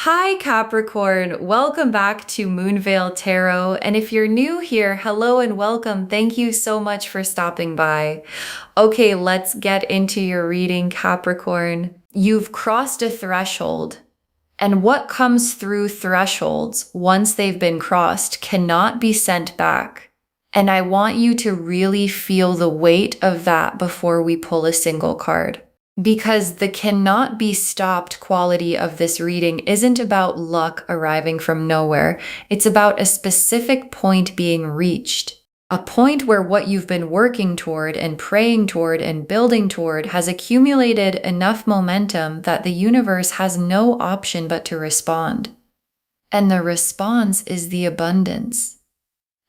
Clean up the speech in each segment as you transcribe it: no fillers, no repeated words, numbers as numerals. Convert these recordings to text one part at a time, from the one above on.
Hi Capricorn, welcome back to Moonveil Tarot. And if you're new here, hello and welcome. Thank you so much for stopping by. Okay, let's get into your reading, Capricorn. You've crossed a threshold, and what comes through thresholds once they've been crossed cannot be sent back. And I want you to really feel the weight of that before we pull a single card. Because the cannot be stopped quality of this reading isn't about luck arriving from nowhere. It's about a specific point being reached. A point where what you've been working toward and praying toward and building toward has accumulated enough momentum that the universe has no option but to respond. And the response is the abundance.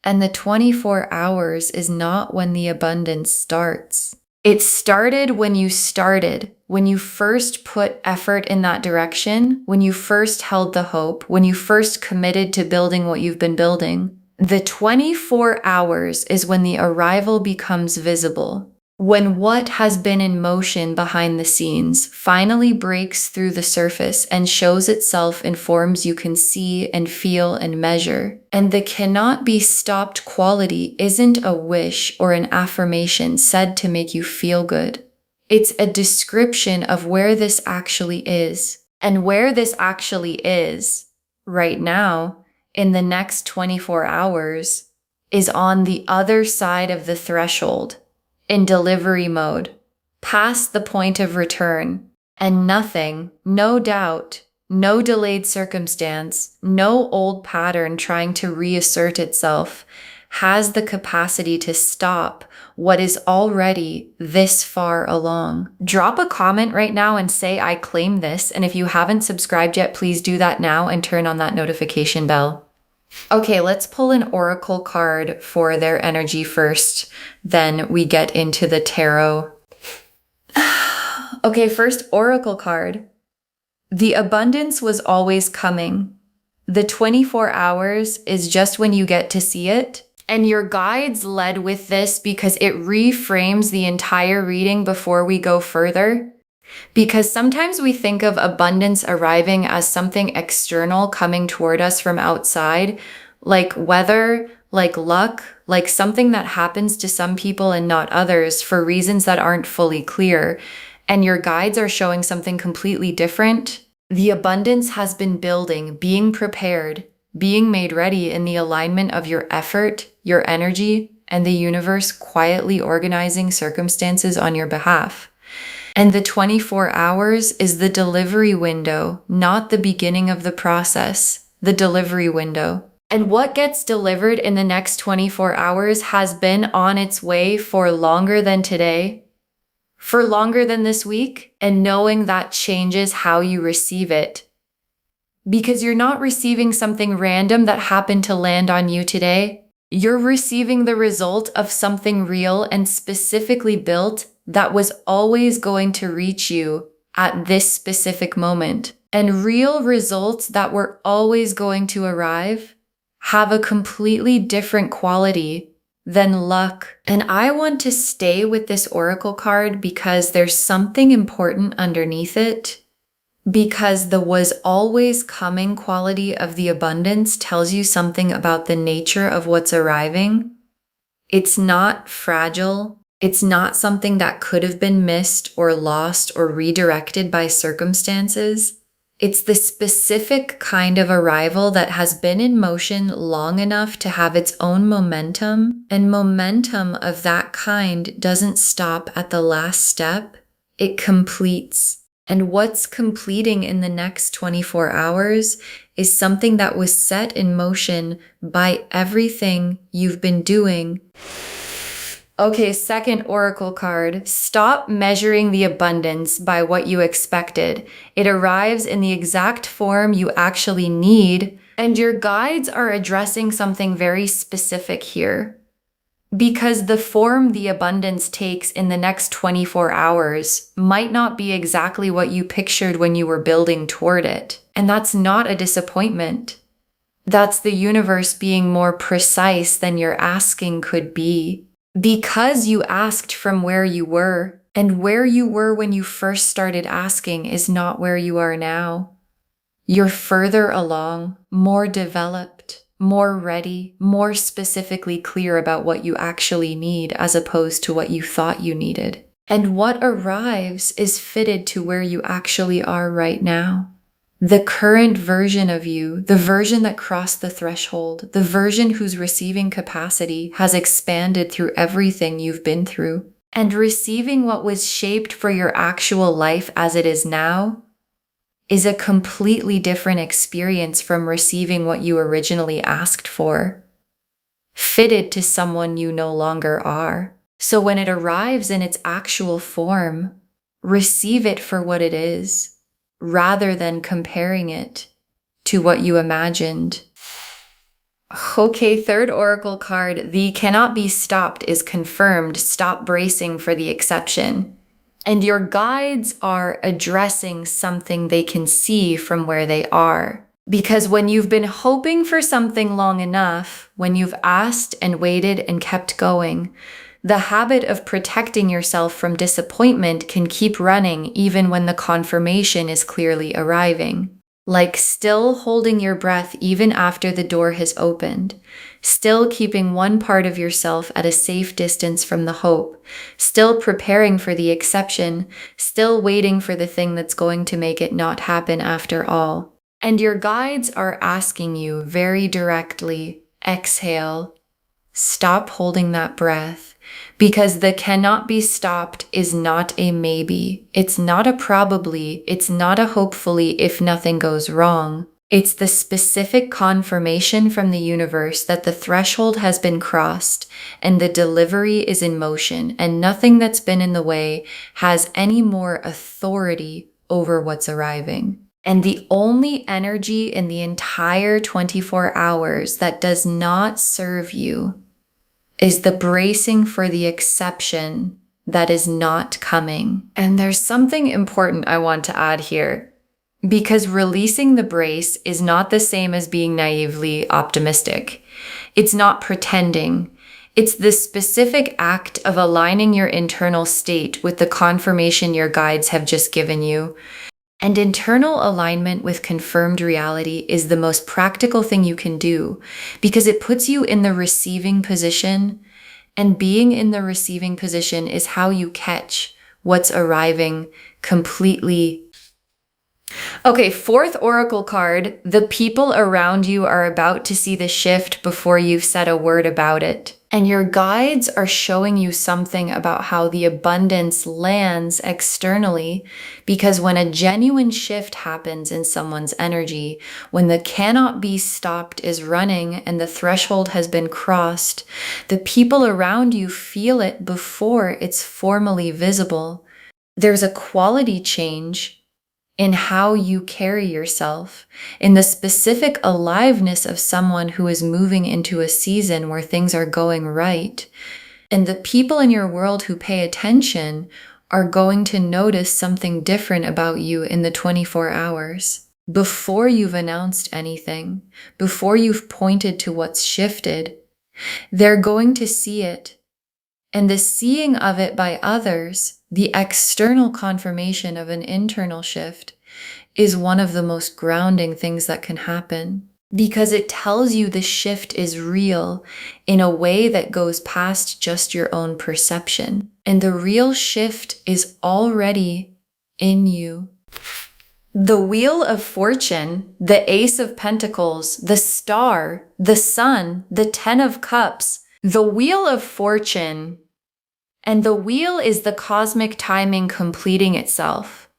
And the 24 hours is not when the abundance starts. It started when you first put effort in that direction, when you first held the hope, when you first committed to building what you've been building. The 24 hours is when the arrival becomes visible, when what has been in motion behind the scenes finally breaks through the surface and shows itself in forms you can see and feel and measure. And the cannot be stopped quality isn't a wish or an affirmation said to make you feel good. It's a description of where this actually is. And where this actually is, right now, in the next 24 hours, is on the other side of the threshold, in delivery mode, past the point of return, and nothing, no doubt, no delayed circumstance, no old pattern trying to reassert itself has the capacity to stop what is already this far along. Drop a comment right now and say, I claim this. And if you haven't subscribed yet, please do that now and turn on that notification bell. Okay, let's pull an oracle card for their energy first. Then we get into the tarot. Okay, first oracle card. The abundance was always coming. The 24 hours is just when you get to see it. And your guides led with this because it reframes the entire reading before we go further. Because sometimes we think of abundance arriving as something external coming toward us from outside, like weather, like luck, like something that happens to some people and not others for reasons that aren't fully clear. And your guides are showing something completely different. The abundance has been building, being prepared, being made ready in the alignment of your effort, your energy, and the universe quietly organizing circumstances on your behalf. And the 24 hours is the delivery window, not the beginning of the process, the delivery window. And what gets delivered in the next 24 hours has been on its way for longer than today, for longer than this week, and knowing that changes how you receive it. Because you're not receiving something random that happened to land on you today. You're receiving the result of something real and specifically built that was always going to reach you at this specific moment. And real results that were always going to arrive have a completely different quality than luck. And I want to stay with this oracle card because there's something important underneath it. Because the was always coming quality of the abundance tells you something about the nature of what's arriving. It's not fragile. It's not something that could have been missed or lost or redirected by circumstances. It's the specific kind of arrival that has been in motion long enough to have its own momentum, and momentum of that kind doesn't stop at the last step. It completes. And what's completing in the next 24 hours is something that was set in motion by everything you've been doing. Okay, second oracle card. Stop measuring the abundance by what you expected. It arrives in the exact form you actually need, and your guides are addressing something very specific here. Because the form the abundance takes in the next 24 hours might not be exactly what you pictured when you were building toward it. And that's not a disappointment. That's the universe being more precise than your asking could be. Because you asked from where you were, and where you were when you first started asking is not where you are now. You're further along, more developed, more ready, more specifically clear about what you actually need as opposed to what you thought you needed. And what arrives is fitted to where you actually are right now. The current version of you, the version that crossed the threshold, the version whose receiving capacity has expanded through everything you've been through. And receiving what was shaped for your actual life as it is now is a completely different experience from receiving what you originally asked for, fitted to someone you no longer are. So when it arrives in its actual form, receive it for what it is, rather than comparing it to what you imagined. Okay, third oracle card, the cannot be stopped is confirmed. Stop bracing for the exception. And your guides are addressing something they can see from where they are. Because when you've been hoping for something long enough, when you've asked and waited and kept going, the habit of protecting yourself from disappointment can keep running even when the confirmation is clearly arriving. Like still holding your breath even after the door has opened, still keeping one part of yourself at a safe distance from the hope, still preparing for the exception, still waiting for the thing that's going to make it not happen after all. And your guides are asking you very directly, exhale, stop holding that breath. Because the cannot be stopped is not a maybe. It's not a probably. It's not a hopefully if nothing goes wrong. It's the specific confirmation from the universe that the threshold has been crossed and the delivery is in motion and nothing that's been in the way has any more authority over what's arriving. And the only energy in the entire 24 hours that does not serve you is the bracing for the exception that is not coming. And there's something important I want to add here, because releasing the brace is not the same as being naively optimistic. It's not pretending. It's the specific act of aligning your internal state with the confirmation your guides have just given you. And internal alignment with confirmed reality is the most practical thing you can do because it puts you in the receiving position, and being in the receiving position is how you catch what's arriving completely. Okay, fourth oracle card, the people around you are about to see the shift before you've said a word about it. And your guides are showing you something about how the abundance lands externally, because when a genuine shift happens in someone's energy, when the cannot be stopped is running and the threshold has been crossed, the people around you feel it before it's formally visible. There's a quality change in how you carry yourself, in the specific aliveness of someone who is moving into a season where things are going right. And the people in your world who pay attention are going to notice something different about you in the 24 hours. Before you've announced anything, before you've pointed to what's shifted, they're going to see it. And the seeing of it by others, the external confirmation of an internal shift, is one of the most grounding things that can happen, because it tells you the shift is real in a way that goes past just your own perception. And the real shift is already in you. The Wheel of Fortune, the Ace of Pentacles, the Star, the Sun, the Ten of Cups, the Wheel of Fortune. And the wheel is the cosmic timing completing itself.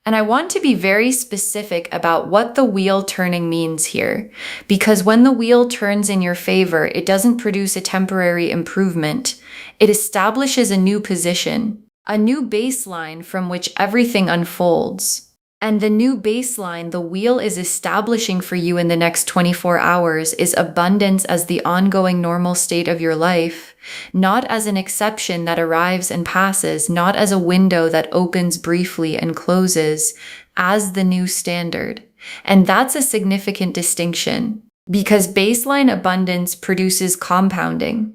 And I want to be very specific about what the wheel turning means here, because when the wheel turns in your favor, it doesn't produce a temporary improvement. It establishes a new position, a new baseline from which everything unfolds. And the new baseline the wheel is establishing for you in the next 24 hours is abundance as the ongoing normal state of your life, not as an exception that arrives and passes, not as a window that opens briefly and closes, as the new standard. And that's a significant distinction, because baseline abundance produces compounding.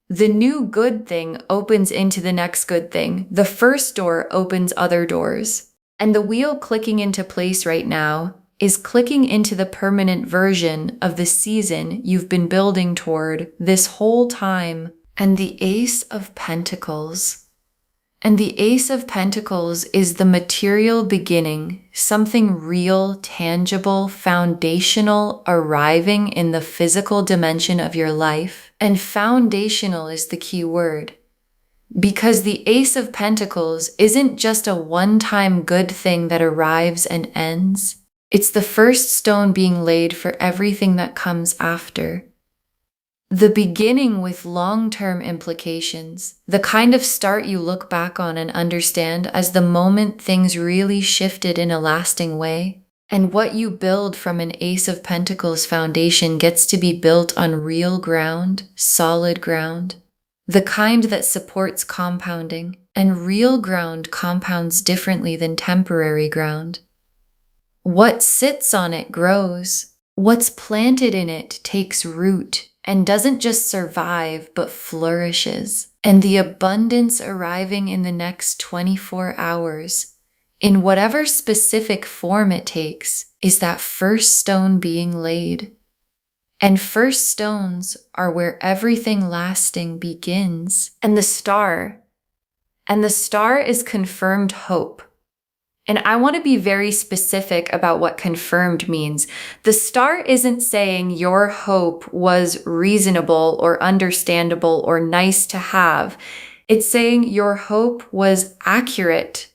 The new good thing opens into the next good thing. The first door opens other doors. And the wheel clicking into place right now is clicking into the permanent version of the season you've been building toward this whole time. And the Ace of Pentacles. And the Ace of Pentacles is the material beginning, something real, tangible, foundational, arriving in the physical dimension of your life. And foundational is the key word. Because the Ace of Pentacles isn't just a one-time good thing that arrives and ends. It's the first stone being laid for everything that comes after. The beginning with long-term implications, the kind of start you look back on and understand as the moment things really shifted in a lasting way. And what you build from an Ace of Pentacles foundation gets to be built on real ground, solid ground, the kind that supports compounding, and real ground compounds differently than temporary ground. What sits on it grows. What's planted in it takes root and doesn't just survive, but flourishes. And the abundance arriving in the next 24 hours, in whatever specific form it takes, is that first stone being laid. And first stones are where everything lasting begins. And the star is confirmed hope. And I want to be very specific about what confirmed means. The star isn't saying your hope was reasonable or understandable or nice to have. It's saying your hope was accurate.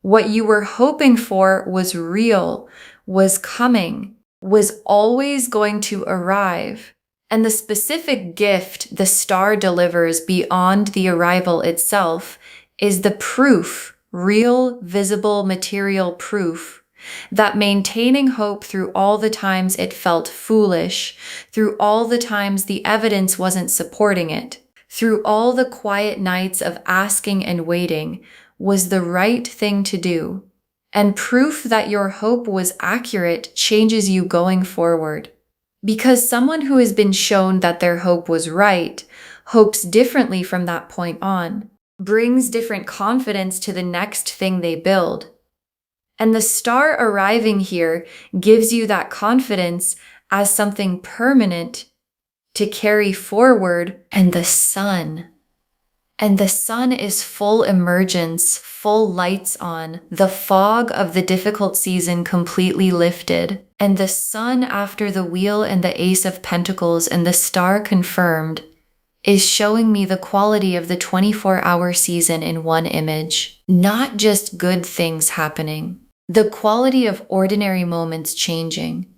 What you were hoping for was real, was coming, was always going to arrive. And the specific gift the star delivers beyond the arrival itself is the proof, real, visible, material proof, that maintaining hope through all the times it felt foolish, through all the times the evidence wasn't supporting it, through all the quiet nights of asking and waiting, was the right thing to do. And proof that your hope was accurate changes you going forward. Because someone who has been shown that their hope was right hopes differently from that point on, brings different confidence to the next thing they build. And the star arriving here gives you that confidence as something permanent to carry forward. And the sun is full emergence, full lights on, the fog of the difficult season completely lifted. And the sun after the wheel and the Ace of Pentacles and the star confirmed is showing me the quality of the 24-hour season in one image. Not just good things happening. The quality of ordinary moments changing.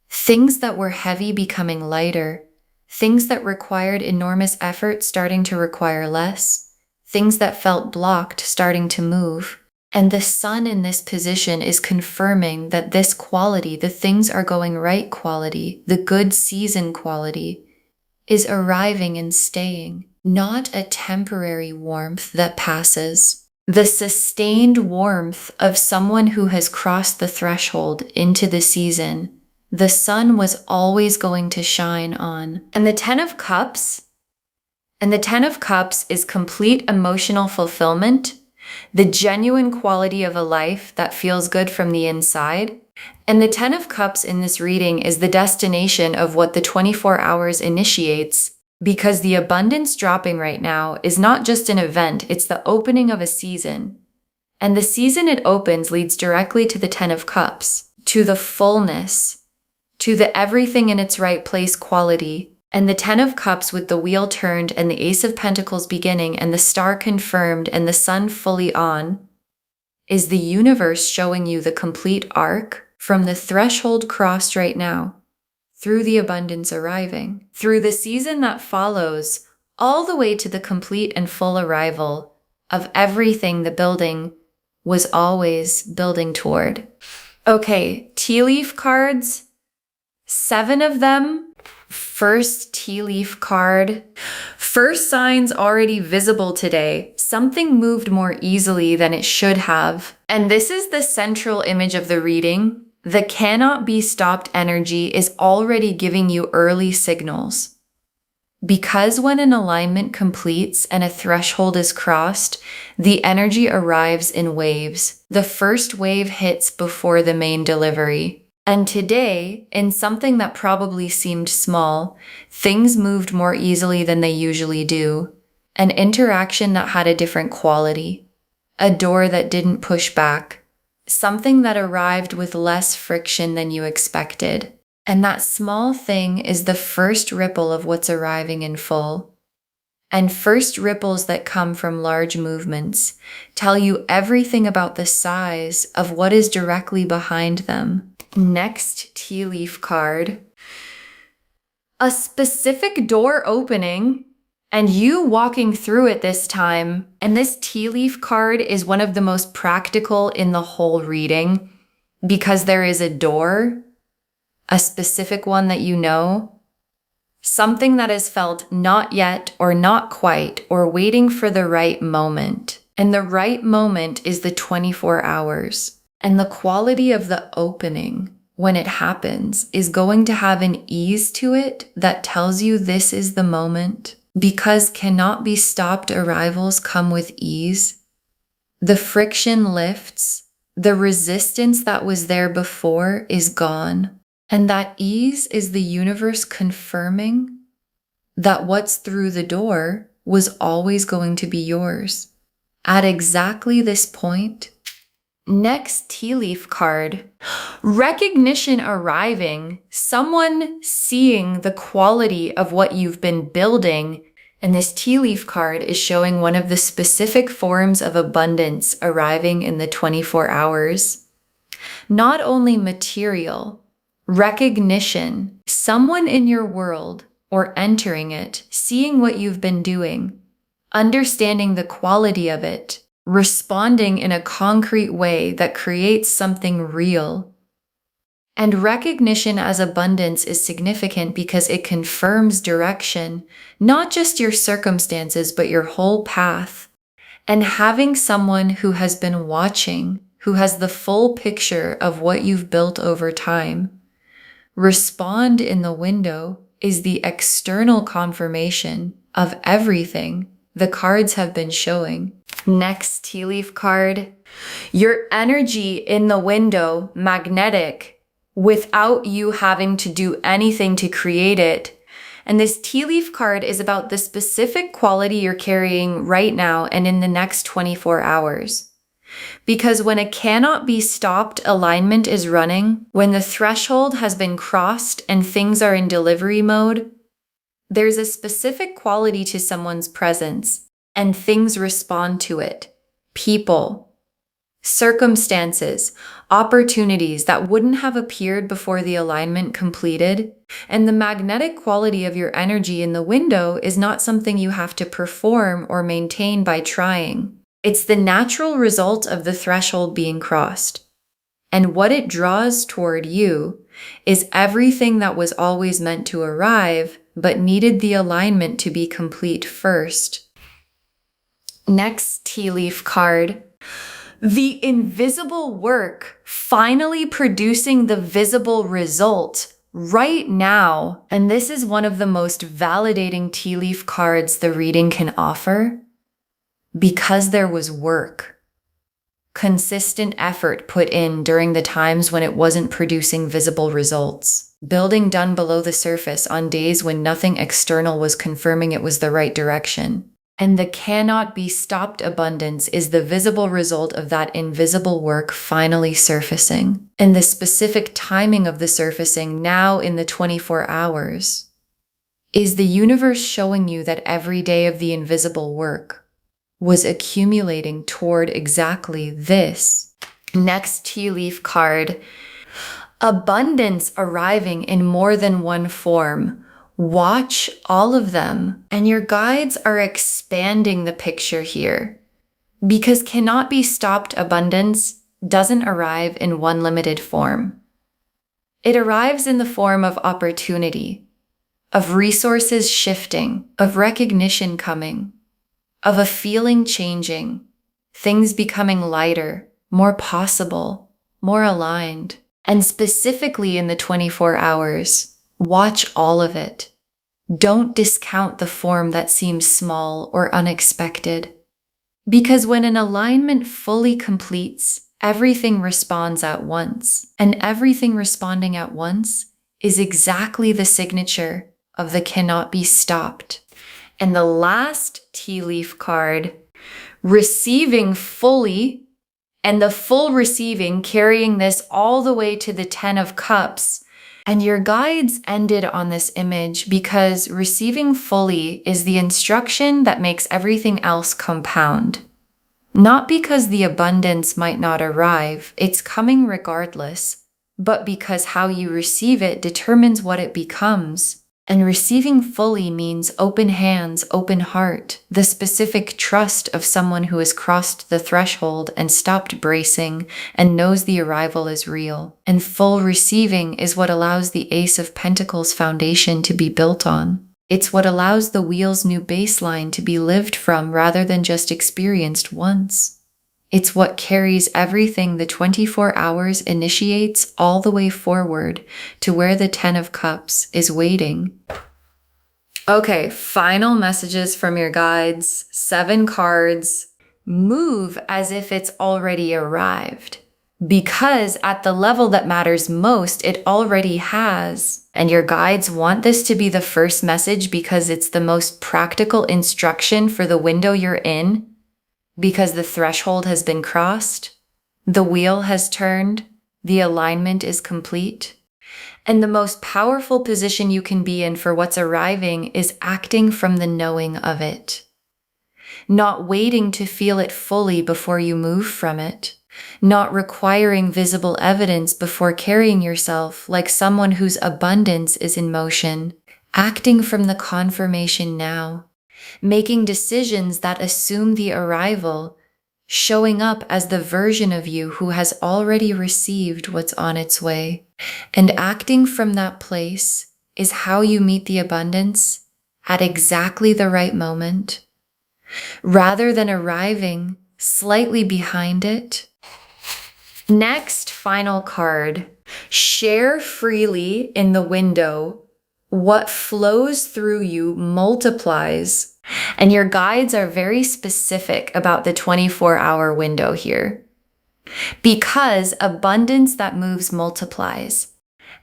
Things that were heavy becoming lighter. Things that required enormous effort starting to require less. Things that felt blocked starting to move. And the sun in this position is confirming that this quality, the things are going right quality, the good season quality, is arriving and staying, not a temporary warmth that passes. The sustained warmth of someone who has crossed the threshold into the season, the sun was always going to shine on. And the Ten of Cups is complete emotional fulfillment, the genuine quality of a life that feels good from the inside. And the Ten of Cups in this reading is the destination of what the 24 hours initiates, because the abundance dropping right now is not just an event, it's the opening of a season. And the season it opens leads directly to the Ten of Cups, to the fullness, to the everything in its right place quality. And the Ten of Cups with the wheel turned and the Ace of Pentacles beginning and the star confirmed and the sun fully on is the universe showing you the complete arc from the threshold crossed right now, through the abundance arriving, through the season that follows, all the way to the complete and full arrival of everything the building was always building toward. Okay, tea leaf cards, 7 of them. First tea leaf card. First signs already visible today. Something moved more easily than it should have. And this is the central image of the reading. The cannot be stopped energy is already giving you early signals. Because when an alignment completes and a threshold is crossed, the energy arrives in waves. The first wave hits before the main delivery. And today, in something that probably seemed small, things moved more easily than they usually do. An interaction that had a different quality. A door that didn't push back. Something that arrived with less friction than you expected. And that small thing is the first ripple of what's arriving in full. And first ripples that come from large movements tell you everything about the size of what is directly behind them. Next tea leaf card. A specific door opening and you walking through it this time. And this tea leaf card is one of the most practical in the whole reading because there is a door, a specific one that you know, something that is felt not yet or not quite or waiting for the right moment. And the right moment is the 24 hours. And the quality of the opening when it happens is going to have an ease to it that tells you this is the moment. Because cannot be stopped arrivals come with ease. The friction lifts. The resistance that was there before is gone. And that ease is the universe confirming that what's through the door was always going to be yours. At exactly this point. Next tea leaf card. Recognition arriving. Someone seeing the quality of what you've been building. And this tea leaf card is showing one of the specific forms of abundance arriving in the 24 hours. Not only material, recognition, someone in your world or entering it, seeing what you've been doing, understanding the quality of it, responding in a concrete way that creates something real. And recognition as abundance is significant because it confirms direction, not just your circumstances, but your whole path. And having someone who has been watching, who has the full picture of what you've built over time, respond in the window is the external confirmation of everything the cards have been showing. Next tea leaf card. Your energy in the window, magnetic, without you having to do anything to create it. And this tea leaf card is about the specific quality you're carrying right now and in the next 24 hours. Because when a cannot be stopped alignment is running, when the threshold has been crossed and things are in delivery mode, there's a specific quality to someone's presence and things respond to it. People, circumstances, opportunities that wouldn't have appeared before the alignment completed. And the magnetic quality of your energy in the window is not something you have to perform or maintain by trying. It's the natural result of the threshold being crossed. And what it draws toward you is everything that was always meant to arrive, but needed the alignment to be complete first. Next tea leaf card. The invisible work finally producing the visible result right now. And this is one of the most validating tea leaf cards the reading can offer because there was work. Consistent effort put in during the times when it wasn't producing visible results. Building done below the surface on days when nothing external was confirming it was the right direction. And the cannot be stopped abundance is the visible result of that invisible work finally surfacing. And the specific timing of the surfacing now in the 24 hours is the universe showing you that every day of the invisible work was accumulating toward exactly this. Next tea leaf card. Abundance arriving in more than one form. Watch all of them, and your guides are expanding the picture here. Because cannot be stopped abundance doesn't arrive in one limited form. It arrives in the form of opportunity, of resources shifting, of recognition coming, of a feeling changing, things becoming lighter, more possible, more aligned. And specifically in the 24 hours, watch all of it. Don't discount the form that seems small or unexpected. Because when an alignment fully completes, everything responds at once. And everything responding at once is exactly the signature of the cannot be stopped. And the last tea leaf card, receiving fully, and the full receiving, carrying this all the way to the 10 of Cups. And your guides ended on this image because receiving fully is the instruction that makes everything else compound. Not because the abundance might not arrive, it's coming regardless, but because how you receive it determines what it becomes. And receiving fully means open hands, open heart, the specific trust of someone who has crossed the threshold and stopped bracing and knows the arrival is real. And full receiving is what allows the Ace of Pentacles foundation to be built on. It's what allows the wheel's new baseline to be lived from rather than just experienced once. It's what carries everything the 24 hours initiates all the way forward to where the 10 of Cups is waiting. Okay, final messages from your guides. 7 cards. Move as if it's already arrived. Because at the level that matters most, it already has. And your guides want this to be the first message because it's the most practical instruction for the window you're in. Because the threshold has been crossed, the wheel has turned, the alignment is complete. And the most powerful position you can be in for what's arriving is acting from the knowing of it. Not waiting to feel it fully before you move from it. Not requiring visible evidence before carrying yourself like someone whose abundance is in motion. Acting from the confirmation now. Making decisions that assume the arrival, showing up as the version of you who has already received what's on its way. And acting from that place is how you meet the abundance at exactly the right moment, rather than arriving slightly behind it. Next, final card. Share freely in the window. What flows through you multiplies. And your guides are very specific about the 24-hour window here. Because abundance that moves multiplies.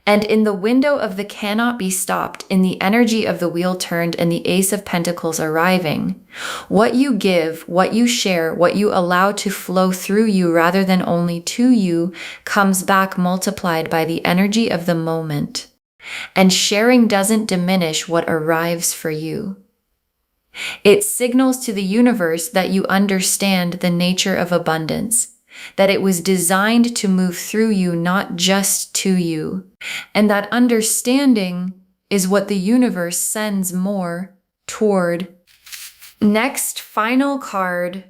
And in the window of the cannot be stopped, in the energy of the wheel turned and the Ace of Pentacles arriving, what you give, what you share, what you allow to flow through you rather than only to you comes back multiplied by the energy of the moment. And sharing doesn't diminish what arrives for you. It signals to the universe that you understand the nature of abundance, that it was designed to move through you, not just to you. And that understanding is what the universe sends more toward. Next, final card.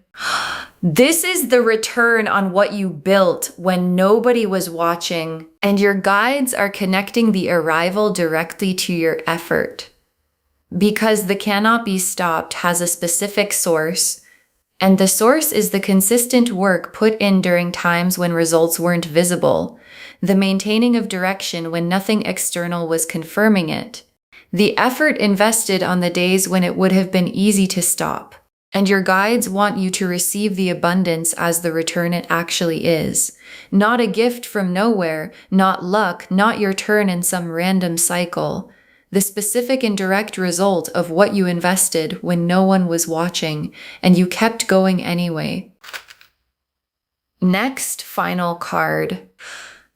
This is the return on what you built when nobody was watching, and your guides are connecting the arrival directly to your effort. Because the cannot be stopped has a specific source, and the source is the consistent work put in during times when results weren't visible, the maintaining of direction when nothing external was confirming it, the effort invested on the days when it would have been easy to stop. And your guides want you to receive the abundance as the return it actually is. Not a gift from nowhere, not luck, not your turn in some random cycle. The specific and direct result of what you invested when no one was watching, and you kept going anyway. Next, final card.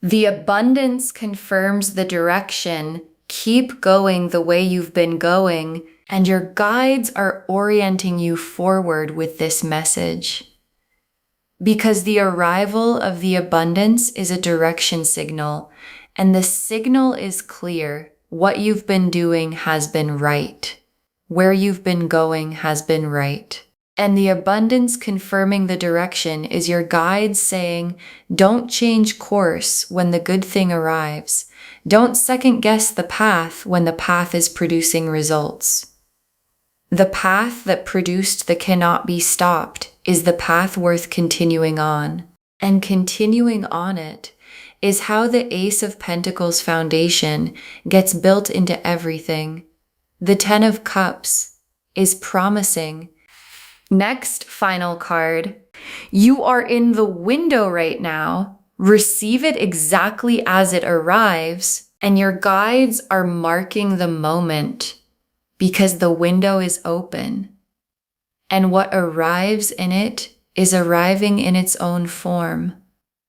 The abundance confirms the direction. Keep going the way you've been going, and your guides are orienting you forward with this message. Because the arrival of the abundance is a direction signal, and the signal is clear. What you've been doing has been right. Where you've been going has been right. And the abundance confirming the direction is your guide saying, don't change course when the good thing arrives. Don't second guess the path when the path is producing results. The path that produced the cannot be stopped is the path worth continuing on. And continuing on it is how the Ace of Pentacles foundation gets built into everything. The Ten of Cups is promising. Next, final card. You are in the window right now. Receive it exactly as it arrives, and your guides are marking the moment because the window is open. And what arrives in it is arriving in its own form.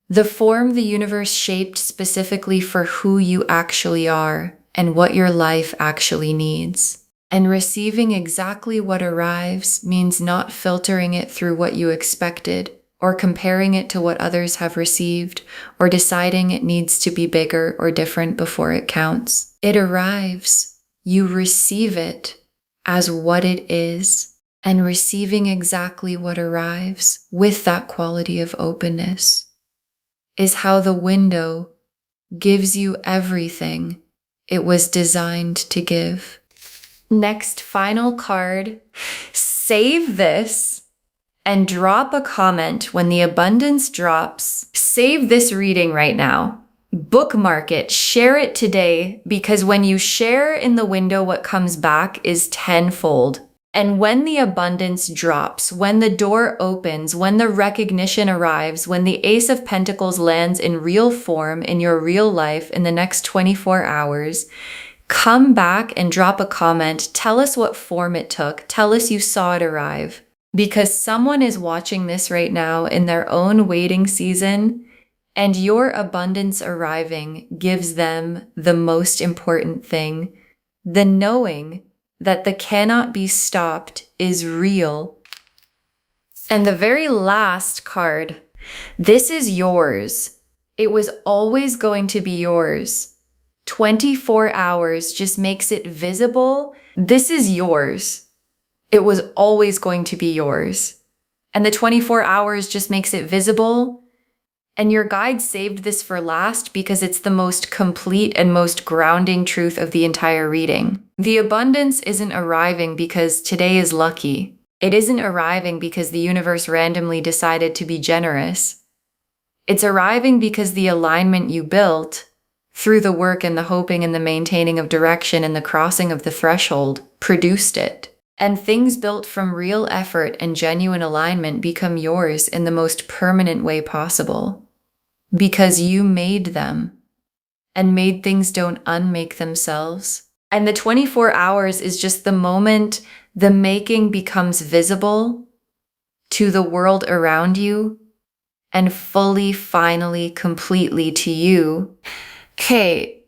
The form the universe shaped specifically for who you actually are and what your life actually needs. And receiving exactly what arrives means not filtering it through what you expected, or comparing it to what others have received, or deciding it needs to be bigger or different before it counts. It arrives. You receive it as what it is, and receiving exactly what arrives with that quality of openness is how the window gives you everything it was designed to give. Next, final card. Save this and drop a comment when the abundance drops. Save this reading right now. Bookmark it, share it today, because when you share in the window, what comes back is tenfold. And when the abundance drops, when the door opens, when the recognition arrives, when the Ace of Pentacles lands in real form in your real life in the next 24 hours, come back and drop a comment. Tell us what form it took. Tell us you saw it arrive. Because someone is watching this right now in their own waiting season, and your abundance arriving gives them the most important thing, the knowing that the cannot be stopped is real. And the very last card, this is yours. It was always going to be yours. 24 hours just makes it visible. This is yours. It was always going to be yours. And the 24 hours just makes it visible. And your guide saved this for last because it's the most complete and most grounding truth of the entire reading. The abundance isn't arriving because today is lucky. It isn't arriving because the universe randomly decided to be generous. It's arriving because the alignment you built through the work and the hoping and the maintaining of direction and the crossing of the threshold produced it. And things built from real effort and genuine alignment become yours in the most permanent way possible. Because you made them. And made things don't unmake themselves. And the 24 hours is just the moment the making becomes visible to the world around you and fully, finally, completely to you. Okay,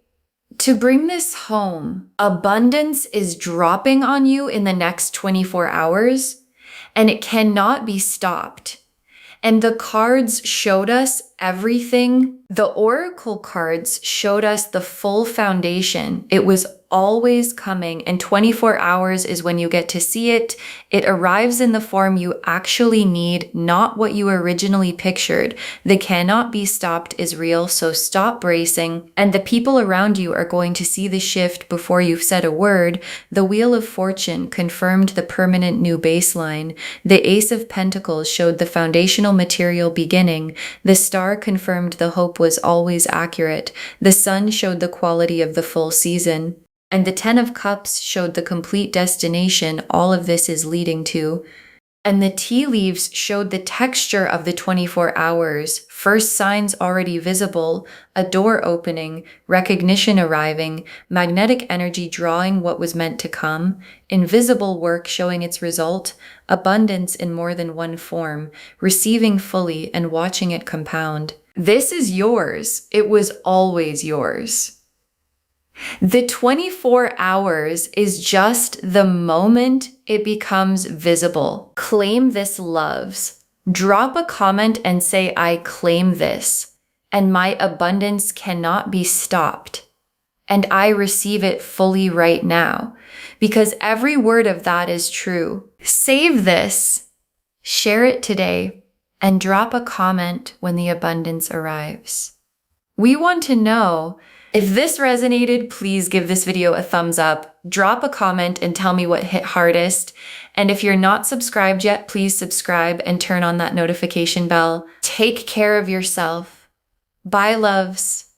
to bring this home, abundance is dropping on you in the next 24 hours, and it cannot be stopped. And the cards showed us everything. The oracle cards showed us the full foundation. It was always coming, and 24 hours is when you get to see it. It arrives in the form you actually need, not what you originally pictured. The cannot be stopped is real, so stop bracing. And the people around you are going to see the shift before you've said a word. The Wheel of Fortune confirmed the permanent new baseline. The Ace of Pentacles showed the foundational material beginning. The Star confirmed the hope was always accurate. The Sun showed the quality of the full season. And the Ten of Cups showed the complete destination all of this is leading to. And the tea leaves showed the texture of the 24 hours, first signs already visible, a door opening, recognition arriving, magnetic energy drawing what was meant to come, invisible work showing its result, abundance in more than one form, receiving fully and watching it compound. This is yours. It was always yours. The 24 hours is just the moment it becomes visible. Claim this, loves. Drop a comment and say, I claim this, and my abundance cannot be stopped. And I receive it fully right now, because every word of that is true. Save this, share it today, and drop a comment when the abundance arrives. We want to know. If this resonated, please give this video a thumbs up, drop a comment and tell me what hit hardest. And if you're not subscribed yet, please subscribe and turn on that notification bell. Take care of yourself. Bye, loves.